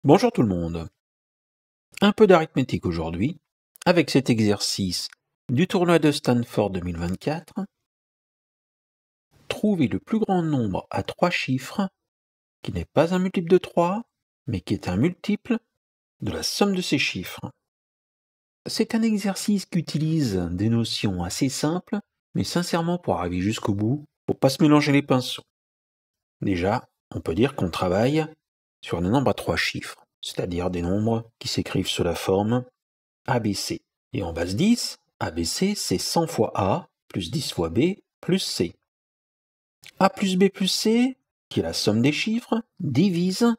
Bonjour tout le monde. Un peu d'arithmétique aujourd'hui, avec cet exercice du tournoi de Stanford 2024. Trouvez le plus grand nombre à 3 chiffres qui n'est pas un multiple de 3, mais qui est un multiple de la somme de ces chiffres. C'est un exercice qui utilise des notions assez simples, mais sincèrement pour arriver jusqu'au bout, pour pas se mélanger les pinceaux. Déjà, on peut dire qu'on travaille sur des nombres à 3 chiffres, c'est-à-dire des nombres qui s'écrivent sous la forme ABC. Et en base 10, ABC, c'est 100 fois A, plus 10 fois B, plus C. A plus B plus C, qui est la somme des chiffres, divise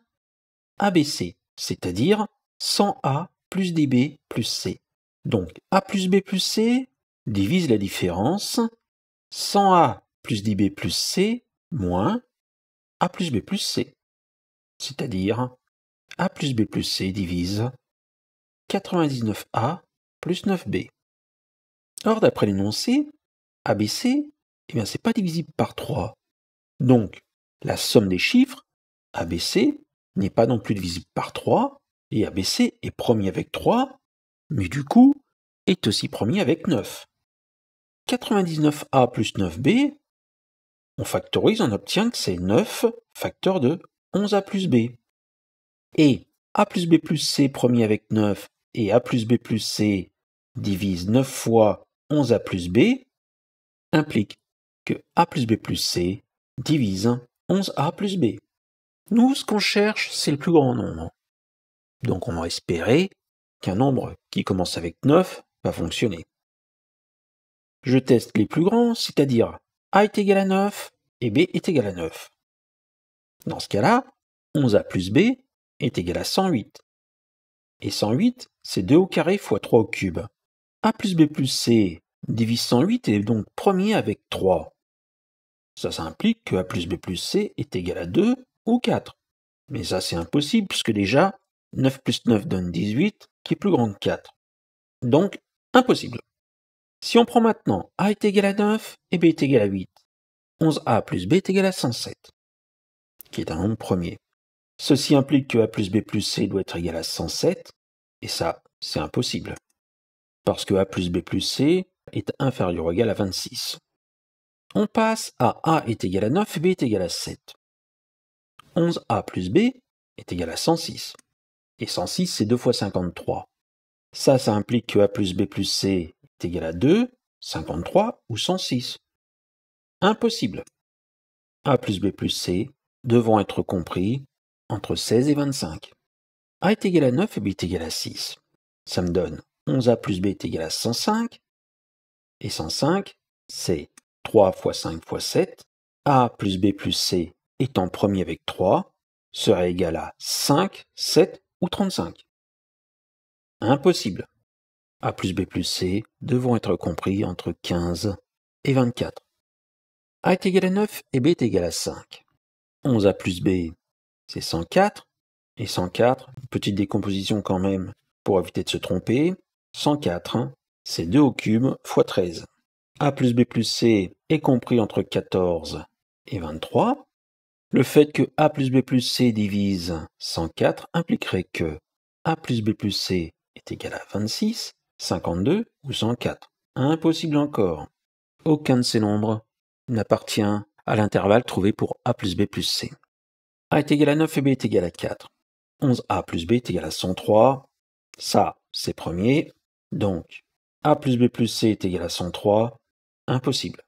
ABC, c'est-à-dire 100A plus DB plus C. Donc A plus B plus C divise la différence 100A plus DB plus C moins A plus B plus C. C'est-à-dire A plus B plus C divise 99A plus 9B. Or, d'après l'énoncé, ABC, eh bien, c'est pas divisible par 3. Donc, la somme des chiffres, ABC, n'est pas non plus divisible par 3, et ABC est premier avec 3, mais du coup, est aussi premier avec 9. 99A plus 9B, on factorise, on obtient que c'est 9 facteur de 11A plus B. Et A plus B plus C premier avec 9, et A plus B plus C divise 9 fois 11A plus B, implique que A plus B plus C divise 11A plus B. Nous, ce qu'on cherche, c'est le plus grand nombre. Donc on va espérer qu'un nombre qui commence avec 9 va fonctionner. Je teste les plus grands, c'est-à-dire A est égal à 9 et B est égal à 9. Dans ce cas-là, 11A plus B est égal à 108. Et 108, c'est 2 au carré fois 3 au cube. A plus B plus C divise 108 et est donc premier avec 3. Ça implique que A plus B plus C est égal à 2 ou 4. Mais ça, c'est impossible, puisque déjà, 9 plus 9 donne 18, qui est plus grand que 4. Donc, impossible. Si on prend maintenant A est égal à 9 et B est égal à 8, 11A plus B est égal à 107, qui est un nombre premier. Ceci implique que A plus B plus C doit être égal à 107, et ça, c'est impossible, parce que A plus B plus C est inférieur ou égal à 26. On passe à A est égal à 9 et B est égal à 7. 11A plus B est égal à 106. Et 106, c'est 2 fois 53. Ça implique que A plus B plus C est égal à 2, 53 ou 106. Impossible. A plus B plus C devront être compris entre 16 et 25. A est égal à 9 et B est égal à 6. Ça me donne 11A plus B est égal à 105. Et 105, c'est 3 fois 5 fois 7. A plus B plus C étant premier avec 3 serait égal à 5, 7 ou 35. Impossible. A plus B plus C devront être compris entre 15 et 24. A est égal à 9 et B est égal à 5. 11A plus B, c'est 104. Et 104, petite décomposition quand même pour éviter de se tromper. 104, c'est 2 au cube fois 13. A plus B plus C est compris entre 14 et 23. Le fait que A plus B plus C divise 104 impliquerait que A plus B plus C est égal à 26, 52 ou 104. Impossible encore. Aucun de ces nombres n'appartient à l'intervalle trouvé pour A plus B plus C. A est égal à 9 et B est égal à 4. 11A plus B est égal à 103. Ça, c'est premier. Donc, A plus B plus C est égal à 103. Impossible.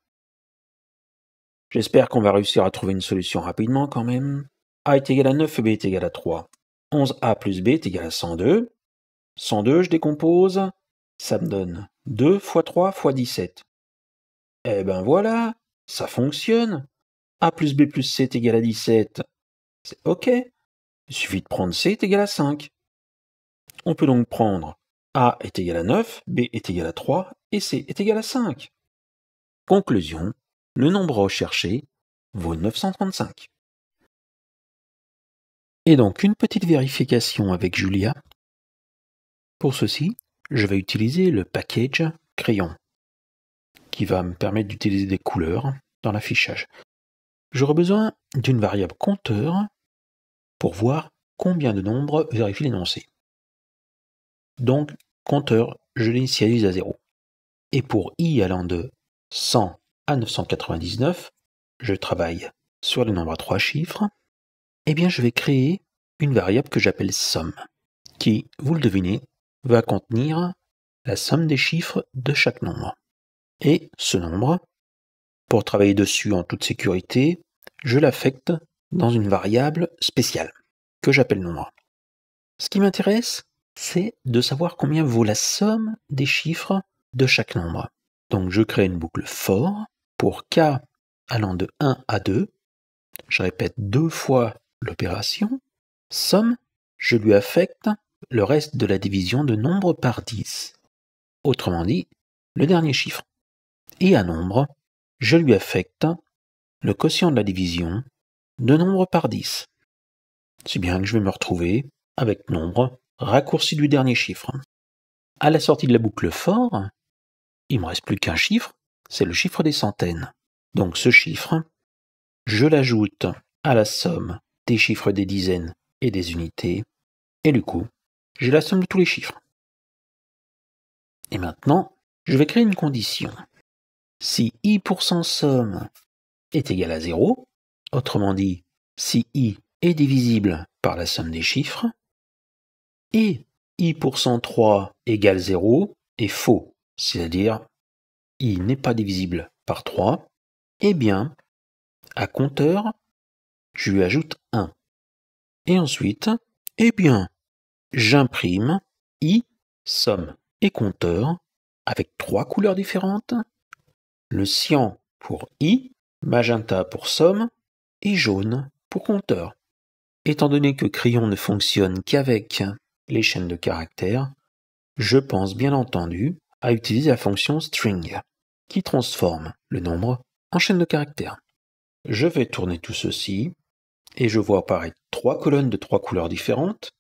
J'espère qu'on va réussir à trouver une solution rapidement quand même. A est égal à 9 et B est égal à 3. 11A plus B est égal à 102. 102, je décompose. Ça me donne 2 fois 3 fois 17. Eh ben voilà, ça fonctionne. A plus B plus C est égal à 17. C'est OK. Il suffit de prendre C est égal à 5. On peut donc prendre A est égal à 9, B est égal à 3 et C est égal à 5. Conclusion, le nombre recherché vaut 935. Et donc une petite vérification avec Julia. Pour ceci, je vais utiliser le package crayon qui va me permettre d'utiliser des couleurs dans l'affichage. J'aurai besoin d'une variable compteur pour voir combien de nombres vérifie l'énoncé. Donc, compteur, je l'initialise à 0. Et pour i allant de 100 à 999, je travaille sur le nombre à 3 chiffres. Eh bien, je vais créer une variable que j'appelle somme, qui, vous le devinez, va contenir la somme des chiffres de chaque nombre. Et ce nombre, pour travailler dessus en toute sécurité, je l'affecte dans une variable spéciale, que j'appelle nombre. Ce qui m'intéresse, c'est de savoir combien vaut la somme des chiffres de chaque nombre. Donc je crée une boucle for pour k allant de 1 à 2. Je répète 2 fois l'opération. Somme, je lui affecte le reste de la division de nombre par 10. Autrement dit, le dernier chiffre. Et à nombre, je lui affecte le quotient de la division de nombre par 10. Si bien que je vais me retrouver avec nombre raccourci du dernier chiffre. À la sortie de la boucle for, il ne me reste plus qu'un chiffre, c'est le chiffre des centaines. Donc ce chiffre, je l'ajoute à la somme des chiffres des dizaines et des unités, et du coup, j'ai la somme de tous les chiffres. Et maintenant, je vais créer une condition. Si i% somme est égal à 0, autrement dit, si i est divisible par la somme des chiffres, et i% 3 égale 0 est faux, c'est-à-dire i n'est pas divisible par 3, eh bien, à compteur, je lui ajoute 1. Et ensuite, eh bien, j'imprime i, somme et compteur avec 3 couleurs différentes, le cyan pour i, magenta pour somme et jaune pour compteur. Étant donné que crayon ne fonctionne qu'avec les chaînes de caractères, je pense bien entendu à utiliser la fonction string, qui transforme le nombre en chaîne de caractères. Je vais tourner tout ceci, et je vois apparaître 3 colonnes de 3 couleurs différentes.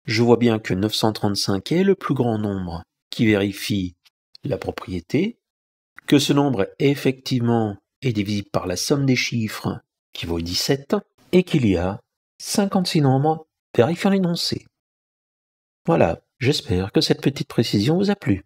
Je vois bien que 935 est le plus grand nombre qui vérifie la propriété, que ce nombre effectivement est divisible par la somme des chiffres qui vaut 17, et qu'il y a 56 nombres vérifiant l'énoncé. Voilà, j'espère que cette petite précision vous a plu.